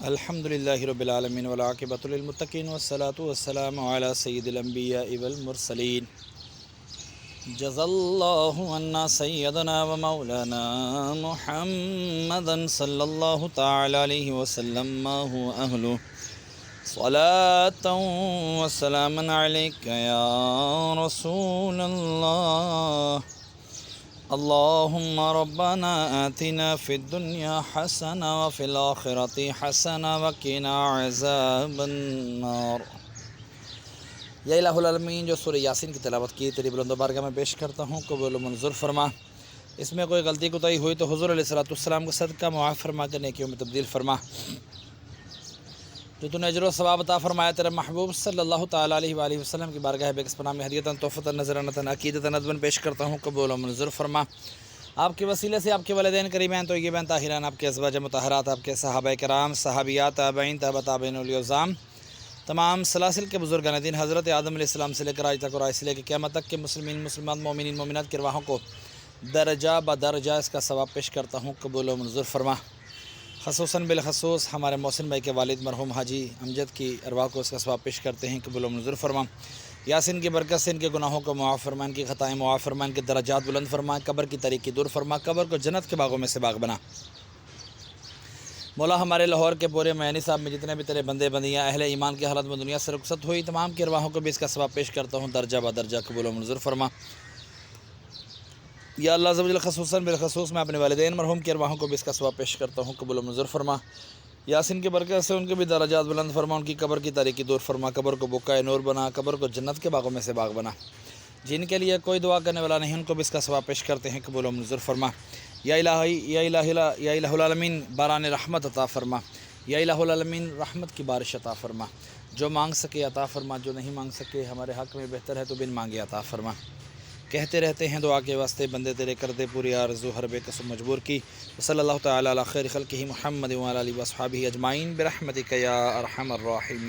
الحمد للہ رب العالمین والعاقبۃ للمتقین والصلاة والسلام علی سید الانبیاء والمرسلین جزا اللہ عنا سیدنا و مولانا محمدا صلی اللہ تعالی علیہ وسلم ما هو اہلہ صلاة وسلاما علیک یا رسول اللہ اللهم ربنا آتنا في الدنيا حسنة وفي الآخرة حسنة وقنا عذاب النار۔ یا الہ العالمین، جو سورہ یاسین کی تلاوت کی تیری بلند و بارگاہ میں پیش کرتا ہوں، قبول و منظور فرما۔ اس میں کوئی غلطی کوتاہی ہوئی تو حضور علیہ السلام کو صدقہ معاف فرما کر نیکیوں میں تبدیل فرما۔ جو تو نے اجر و ثواب عطا فرمایا تیرے محبوب صلی اللہ تعالیٰ علیہ وآلہ وسلم کی بارگاہ بیکس پناہ میں ہدیتاً تحفتاً نذرانتاً عقیدتاً ندباً پیش کرتا ہوں، قبول و منظور فرما۔ آپ کے وسیلے سے آپ کے والدین کریمین طیبین طاہرین، آپ کے ازواج مطہرات، آپ کے صحابہ کرام، صحابیات، تابعین، تابع تابعین، اولیاء العظام، تمام سلاسل کے بزرگان دین حضرت آدم علیہ السلام سے لے کر آج تک اور آج سے لے کے قیامت تک کے مسلمین، مسلمات، مومنین، مومنات کی ارواحوں کو درجہ بدرجہ اس کا ثواب پیش کرتا ہوں، قبول و منظور فرما۔ خصوصاً بالخصوص ہمارے محسن بھائی کے والد مرحوم حاجی امجد کی ارواح کو اس کا ثواب پیش کرتے ہیں، قبول و منظور فرما۔ یاسین کی برکت سے ان کے گناہوں کو معاف فرما، ان کی خطائیں معاف فرما، ان کے درجات بلند فرما، قبر کی تاریکی دور فرما، قبر کو جنت کے باغوں میں سے باغ بنا۔ مولا، ہمارے لاہور کے پورے میانی صاحب میں جتنے بھی تیرے بندے بندیاں اہل ایمان کی حالت میں دنیا سے رخصت ہوئی، تمام کی ارواحوں کو بھی اس کا ثواب پیش کرتا ہوں، درجہ بدرجہ قبول و منظور فرما۔ یا اللہ عز و جل، خصوصاً بالخصوص میں اپنے والدین مرحوم کی ارواحوں کو بھی اس کا ثواب پیش کرتا ہوں، قبول و منظور فرما۔ یاسین کی برکت سے ان کے بھی درجات بلند فرما، ان کی قبر کی تاریکی دور فرما، قبر کو بقائے نور بنا، قبر کو جنت کے باغوں میں سے باغ بنا۔ جن کے لیے کوئی دعا کرنے والا نہیں، ان کو بھی اس کا ثواب پیش کرتے ہیں، قبول و منظور فرما۔ یا الہ العالمین، باران رحمت عطا فرما۔ یا الہ العالمین، رحمت کی بارش عطا فرما۔ جو مانگ سکے عطا فرما، جو نہیں مانگ سکے ہمارے حق میں بہتر ہے تو بن مانگے عطا فرما۔ کہتے رہتے ہیں دعا کے واسطے بندے تیرے، کردے پوری آرزو ہر بے قسم مجبور کی۔ صلی اللہ تعالیٰ علی خیر خلقہ محمد وعلی آلہ واصحابہ اجمعین برحمتک یا ارحم الراحمین۔